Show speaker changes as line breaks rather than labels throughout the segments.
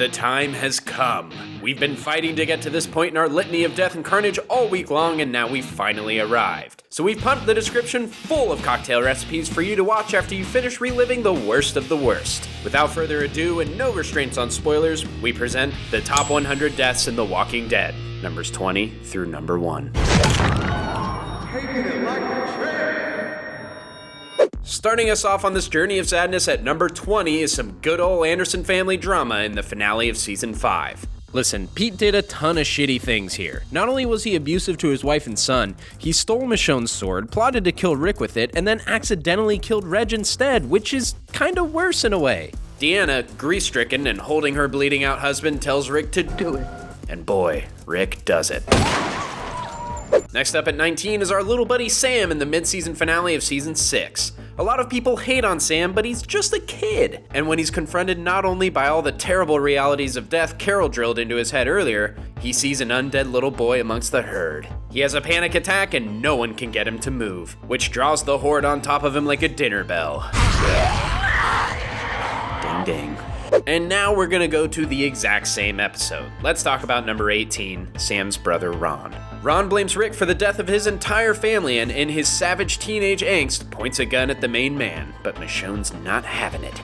The time has come. We've been fighting to get to this point in our litany of death and carnage all week long, and now we've finally arrived. So we've pumped the description full of cocktail recipes for you to watch after you finish reliving the worst of the worst. Without further ado and no restraints on spoilers, we present the top 100 deaths in The Walking Dead, numbers 20 through number 1.
Taking it like a champ.
Starting us off on this journey of sadness at number 20 is some good old Anderson family drama in the finale of season 5. Listen, Pete did a ton of shitty things here. Not only was he abusive to his wife and son, he stole Michonne's sword, plotted to kill Rick with it, and then accidentally killed Reg instead, which is kinda worse in a way. Deanna, grief-stricken and holding her bleeding out husband, tells Rick to do it. And boy, Rick does it. Next up at 19 is our little buddy Sam in the mid-season finale of season 6. A lot of people hate on Sam, but he's just a kid. And when he's confronted not only by all the terrible realities of death Carol drilled into his head earlier, he sees an undead little boy amongst the herd. He has a panic attack and no one can get him to move, which draws the horde on top of him like a dinner bell. Ding ding. And now we're gonna go to the exact same episode. Let's talk about number 18, Sam's brother Ron. Ron blames Rick for the death of his entire family and in his savage teenage angst, points a gun at the main man, but Michonne's not having it.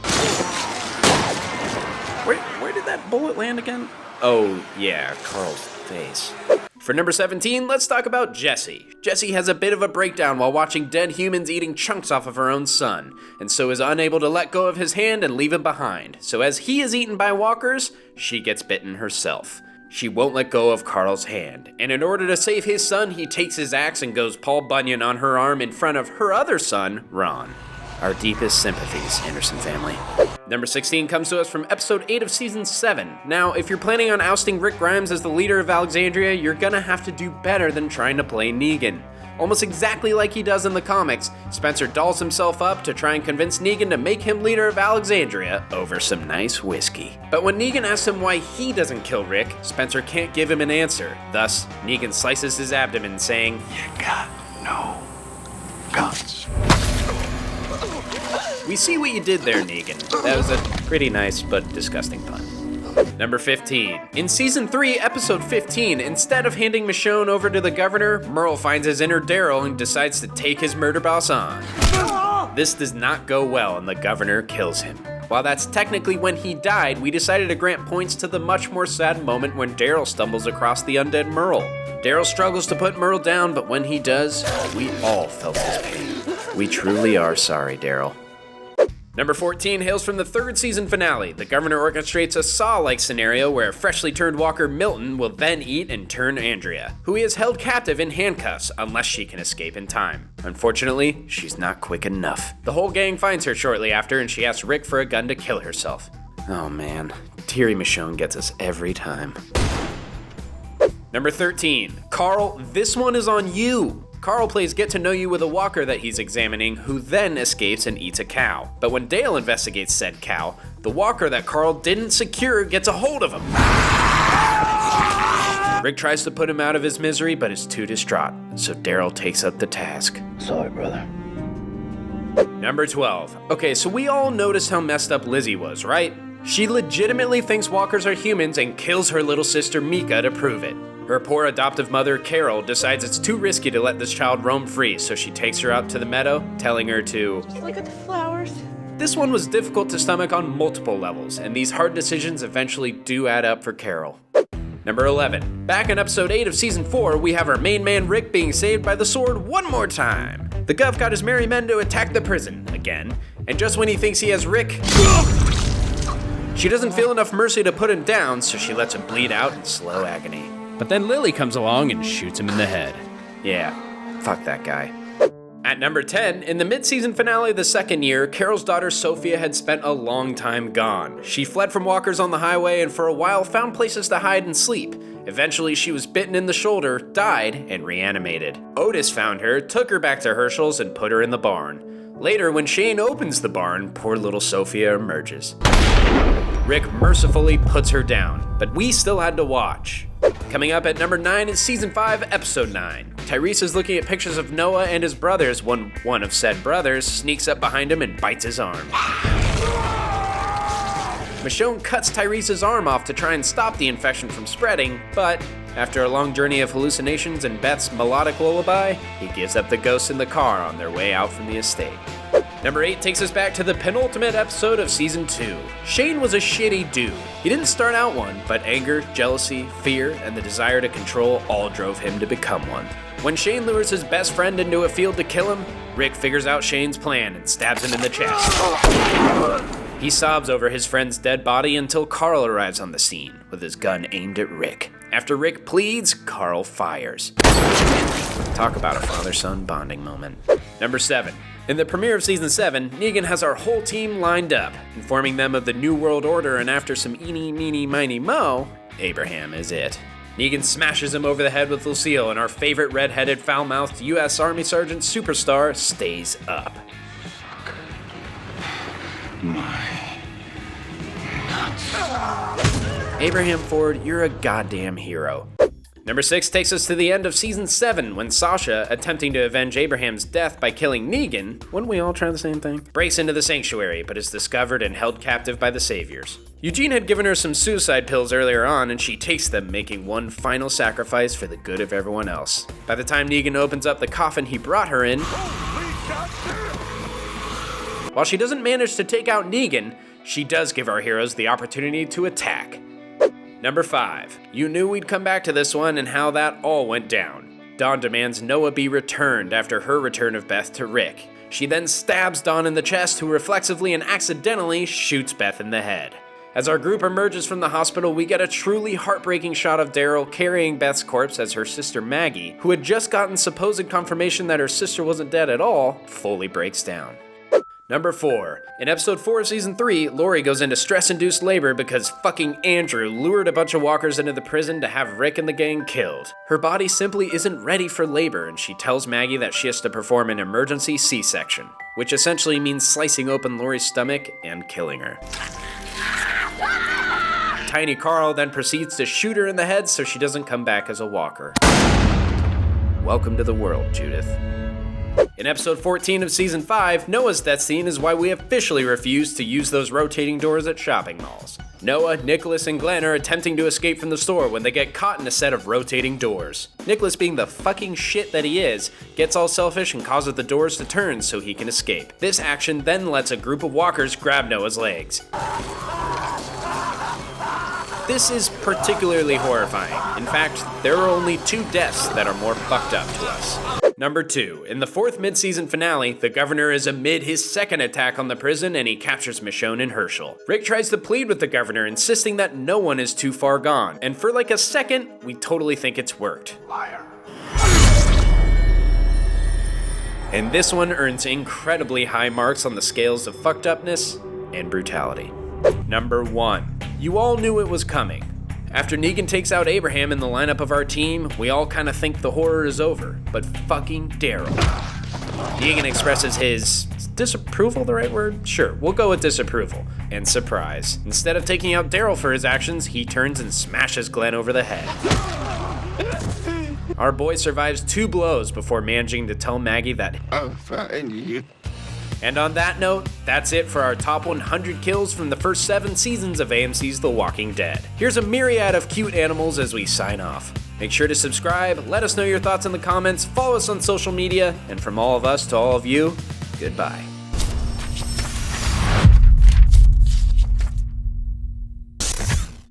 Where did that bullet land again? Oh yeah, Carl's face. For number 17, let's talk about Jessie. Jessie has a bit of a breakdown while watching dead humans eating chunks off of her own son, and so is unable to let go of his hand and leave him behind. So as he is eaten by walkers, she gets bitten herself. She won't let go of Carl's hand, and in order to save his son, he takes his axe and goes Paul Bunyan on her arm in front of her other son, Ron. Our deepest sympathies, Anderson family. Number 16 comes to us from episode 8 of season 7. Now, if you're planning on ousting Rick Grimes as the leader of Alexandria, you're gonna have to do better than trying to play Negan. Almost exactly like he does in the comics, Spencer dolls himself up to try and convince Negan to make him leader of Alexandria over some nice whiskey. But when Negan asks him why he doesn't kill Rick, Spencer can't give him an answer. Thus, Negan slices his abdomen, saying, "You got no guts." We see what you did there, Negan. That was a pretty nice but disgusting pun. Number 15. In season 3, episode 15, instead of handing Michonne over to the governor, Merle finds his inner Daryl and decides to take his murder boss on. This does not go well and the governor kills him. While that's technically when he died, we decided to grant points to the much more sad moment when Daryl stumbles across the undead Merle. Daryl struggles to put Merle down, but when he does, we all felt his pain. We truly are sorry, Daryl. Number 14 hails from the 3rd season finale. The governor orchestrates a Saw-like scenario where freshly turned walker Milton will then eat and turn Andrea, who he has held captive in handcuffs unless she can escape in time. Unfortunately, she's not quick enough. The whole gang finds her shortly after and she asks Rick for a gun to kill herself. Oh man, teary Michonne gets us every time. Number 13, Carl, this one is on you. Carl plays get to know you with a walker that he's examining, who then escapes and eats a cow. But when Dale investigates said cow, the walker that Carl didn't secure gets a hold of him. Rick tries to put him out of his misery, but is too distraught, so Daryl takes up the task. Sorry, brother. Number 12. Okay, so we all noticed how messed up Lizzie was, right? She legitimately thinks walkers are humans and kills her little sister Mika to prove it. Her poor adoptive mother, Carol, decides it's too risky to let this child roam free, so she takes her out to the meadow, telling her to
just look at the flowers.
This one was difficult to stomach on multiple levels, and these hard decisions eventually do add up for Carol. Number 11. Back in episode 8 of season 4, we have our main man Rick being saved by the sword one more time. The Gov got his merry men to attack the prison, again, and just when he thinks he has Rick, she doesn't feel enough mercy to put him down, so she lets him bleed out in slow agony. But then Lily comes along and shoots him in the head. Yeah, fuck that guy. At number 10, in the mid-season finale of the 2nd year, Carol's daughter Sophia had spent a long time gone. She fled from walkers on the highway and for a while found places to hide and sleep. Eventually she was bitten in the shoulder, died, and reanimated. Otis found her, took her back to Herschel's, and put her in the barn. Later, when Shane opens the barn, poor little Sophia emerges. Rick mercifully puts her down, but we still had to watch. Coming up at number 9 is season 5, episode 9. Tyrese is looking at pictures of Noah and his brothers when one of said brothers sneaks up behind him and bites his arm. Michonne cuts Tyrese's arm off to try and stop the infection from spreading, but after a long journey of hallucinations and Beth's melodic lullaby, he gives up the ghosts in the car on their way out from the estate. Number 8 takes us back to the penultimate episode of Season 2. Shane was a shitty dude. He didn't start out one, but anger, jealousy, fear, and the desire to control all drove him to become one. When Shane lures his best friend into a field to kill him, Rick figures out Shane's plan and stabs him in the chest. He sobs over his friend's dead body until Carl arrives on the scene with his gun aimed at Rick. After Rick pleads, Carl fires. Talk about a father-son bonding moment. Number 7. In the premiere of Season 7, Negan has our whole team lined up, informing them of the New World Order, and after some eeny, meeny, miny, mo, Abraham is it. Negan smashes him over the head with Lucille, and our favorite red-headed, foul-mouthed U.S. Army Sergeant superstar stays up. Abraham Ford, you're a goddamn hero. Number 6 takes us to the end of Season 7, when Sasha, attempting to avenge Abraham's death by killing Negan, wouldn't we all try the same thing? Breaks into the sanctuary, but is discovered and held captive by the Saviors. Eugene had given her some suicide pills earlier on, and she takes them, making one final sacrifice for the good of everyone else. By the time Negan opens up the coffin he brought her in, while she doesn't manage to take out Negan, she does give our heroes the opportunity to attack. Number 5. You knew we'd come back to this one and how that all went down. Dawn demands Noah be returned after her return of Beth to Rick. She then stabs Dawn in the chest, who reflexively and accidentally shoots Beth in the head. As our group emerges from the hospital, we get a truly heartbreaking shot of Daryl carrying Beth's corpse as her sister Maggie, who had just gotten supposed confirmation that her sister wasn't dead at all, fully breaks down. Number 4. In episode 4 of Season 3, Lori goes into stress-induced labor because fucking Andrew lured a bunch of walkers into the prison to have Rick and the gang killed. Her body simply isn't ready for labor, and she tells Maggie that she has to perform an emergency C-section, which essentially means slicing open Lori's stomach and killing her. Tiny Carl then proceeds to shoot her in the head so she doesn't come back as a walker. Welcome to the world, Judith. In episode 14 of Season 5, Noah's death scene is why we officially refuse to use those rotating doors at shopping malls. Noah, Nicholas, and Glenn are attempting to escape from the store when they get caught in a set of rotating doors. Nicholas, being the fucking shit that he is, gets all selfish and causes the doors to turn so he can escape. This action then lets a group of walkers grab Noah's legs. This is particularly horrifying. In fact, there are only 2 deaths that are more fucked up to us. Number 2. In the 4th mid-season finale, the governor is amid his second attack on the prison and he captures Michonne and Herschel. Rick tries to plead with the governor, insisting that no one is too far gone, and for like a second, we totally think it's worked.
Liar.
And this one earns incredibly high marks on the scales of fucked upness and brutality. Number 1. You all knew it was coming. After Negan takes out Abraham in the lineup of our team, we all kind of think the horror is over, but fucking Daryl. Negan expresses his disapproval, the right word? Sure, we'll go with disapproval. And surprise, instead of taking out Daryl for his actions, he turns and smashes Glenn over the head. Our boy survives 2 blows before managing to tell Maggie that
I'll find you.
And on that note, that's it for our top 100 kills from the first 7 seasons of AMC's The Walking Dead. Here's a myriad of cute animals as we sign off. Make sure to subscribe, let us know your thoughts in the comments, follow us on social media, and from all of us to all of you, goodbye.